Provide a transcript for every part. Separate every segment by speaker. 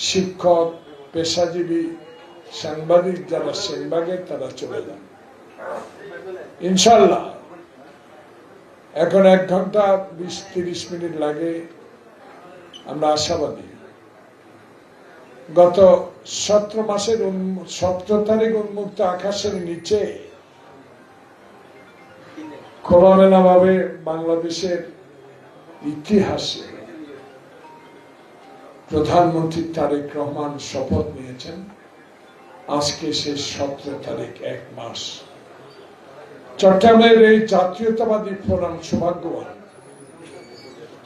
Speaker 1: শিক্ষক, পেশাজীবী, সাংবাদিক যারা সেনবাগে তারা চলে যান ইনশাল্লাহ। এখন 1 ঘন্টা 20-30 মিনিট লাগে, আমরা আশাবাদী। গত 17 মাসের 17 তারিখ উন্মুক্ত আকাশের নিচে খোলামেলা ভাবে বাংলাদেশের ইতিহাসে প্রধানমন্ত্রী তারেক রহমান শপথ নিয়েছেন। আজকে সে 17 তারিখ, 1 মাস। চট্টগ্রামের এই জাতীয়তাবাদী ফোরাম সৌভাগ্যবান,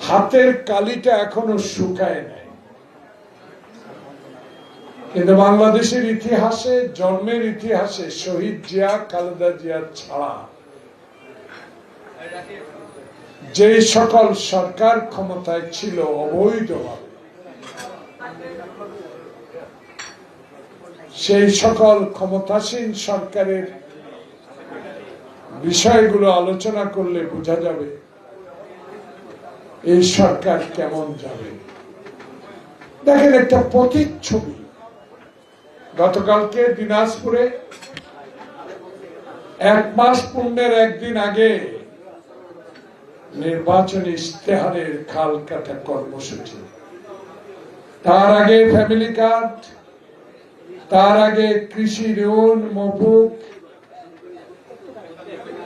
Speaker 1: হাতের কালিটা এখনো শুকায় নাই। কিন্তু বাংলাদেশের ইতিহাসে, জন্মের ইতিহাসে শহীদ জিয়া, খালেদা জিয়া ছাড়া যে সকল সরকার ক্ষমতায় ছিল অবৈধভাবে, সেই সকল ক্ষমতাসীন সরকারের বিষয়গুলো আলোচনা করলে বোঝা যাবে এই সরকার কেমন যাবে। দেখেন একটা প্রতিচ্ছবি। গতকালকে দিনাজপুরে 1 মাস পূর্ণের একদিন আগে নির্বাচনী ইশতেহারের খাল কাটা কর্মসূচি, তার আগে ফ্যামিলি কার্ড, তার আগে কৃষি ঋণ মকুব,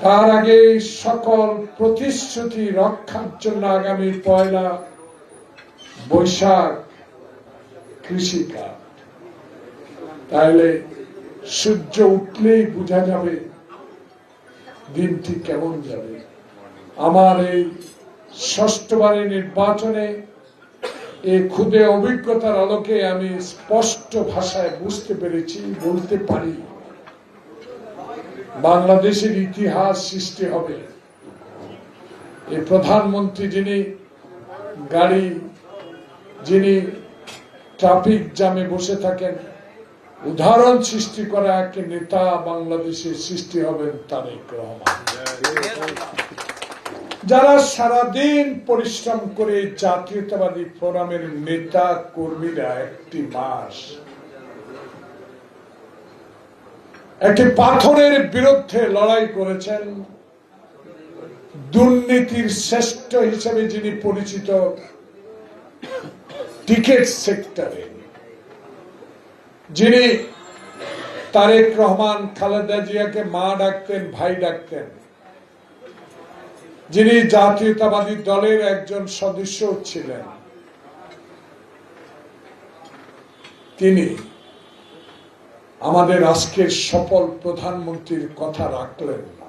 Speaker 1: তার আগে সকল প্রতিশ্রুতি রক্ষার জন্য আগামী 1 বৈশাখ কৃষি কার্ড। তাহলে সূর্য উঠলেই বোঝা যাবে দিনটি কেমন যাবে। আমার এই 6ষ্ঠবারের নির্বাচনে এই ক্ষুদে অভিজ্ঞতার আলোকে আমি স্পষ্ট ভাষায় বুঝতে পেরেছি, বলতে পারি বাংলাদেশের ইতিহাস সৃষ্টি হবে। এই প্রধানমন্ত্রী যিনি ট্রাফিক জ্যামে বসে থাকেন, উদাহরণ সৃষ্টি করা এক নেতা বাংলাদেশের সৃষ্টি হবেন তারেক রহমান। যারা সারাদিন পরিশ্রম করে জাতীয়তাবাদী ফোরামের নেতা কর্মীরা একটি মাস একটি পাথরের বিরুদ্ধে লড়াই করেছেন। দুর্নীতির শ্রেষ্ঠ হিসেবে যিনি পরিচিত টিকেট সেক্টরে, যিনি তারেক রহমান খালেদা জিয়াকে মা ডাকতেন, ভাই ডাকতেন, যিনি জাতীয়তাবাদী দলের একজন সদস্য ছিলেন, তিনি আমাদের আজকের সফল প্রধানমন্ত্রীর কথা রাখলেন না।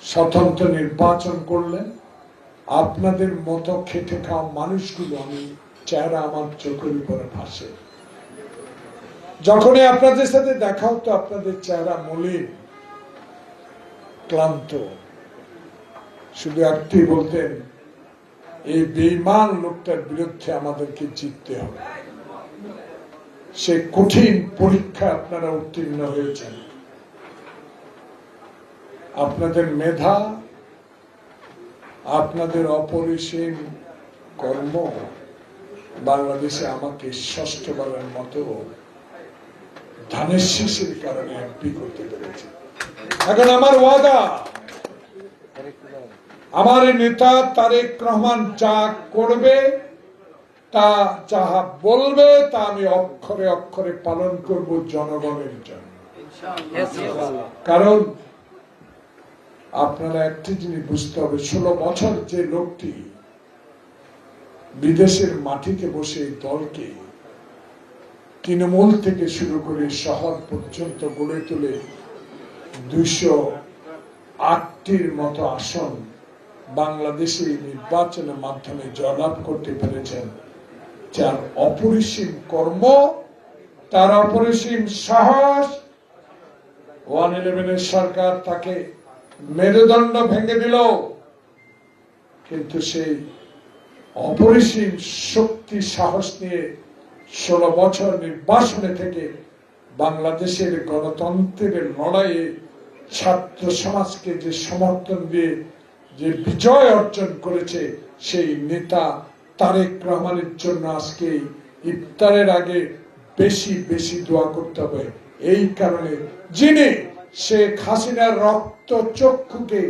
Speaker 1: স্বতন্ত্র নির্বাচন করলেন। আপনাদের মতো খেটে খাওয়া মানুষগুলো, আমি চেহারা আমার চোখের উপরে ভাসে। যখনই আপনাদের সাথে দেখা হতো আপনাদের চেহারা মলিন, ক্লান্ত। শুধু একটি বলতেন, এই বেঈমান লোকটার বিরুদ্ধে আমাদেরকে জিততে হবে। সে কঠিন পরীক্ষা আপনারা উত্তীর্ণ হয়েছেন। আপনাদের মেধা, আপনাদের অপরিসীম কর্ম বাংলাদেশে আমাকে 6ষ্ঠবারের মতো ধানের শীষের কারণে এমপি করতে পেরেছে। এখন আমার ওয়াদা, আমার নেতা তারেক রহমান যা করবে, তা যাহা বলবে, তা আমি অক্ষরে অক্ষরে পালন করব জনগণের জন্য। কারণ আপনারা একটি জিনিস বুঝতে হবে, 16 বছর যে লোকটি বিদেশের মাটিতে বসে দলকে তৃণমূল থেকে শুরু করে শহর পর্যন্ত গড়ে তুলে 208টির মতো আসন বাংলাদেশে নির্বাচনের মাধ্যমে জয়লাভ করতে পেরেছেন, যার অপরিসীম কর্ম, তার অপরিসীম সাহস, 111 সরকার তাকে মেরুদণ্ড ভেঙে দিল, কিন্তু সেই অপরিসীম শক্তি সাহস নিয়ে 16 বছর নির্বাসনে থেকে বাংলাদেশের গণতন্ত্রের লড়াইয়ে ছাত্র সমাজকে যে সমর্থন দিয়ে যে বিজয় অর্জন করেছে, সেই নেতা তারেক রহমানের জন্য আজকে ইফতারের আগে বেশি বেশি দোয়া করতে হবে। এই কারণে যিনি শেখ হাসিনার রক্ত চক্ষুকে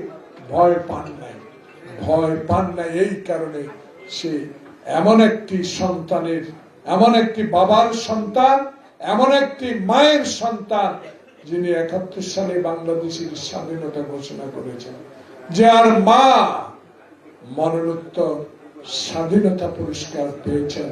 Speaker 1: ভয় পান নাই, এই কারণে সে এমন একটি সন্তানের, এমন একটি বাবার সন্তান, এমন একটি মায়ের সন্তান, যিনি ৭১ সালে বাংলাদেশের স্বাধীনতা ঘোষণা করেছেন, যার মা মরণোত্তর স্বাধীনতা পুরস্কার পেয়েছেন,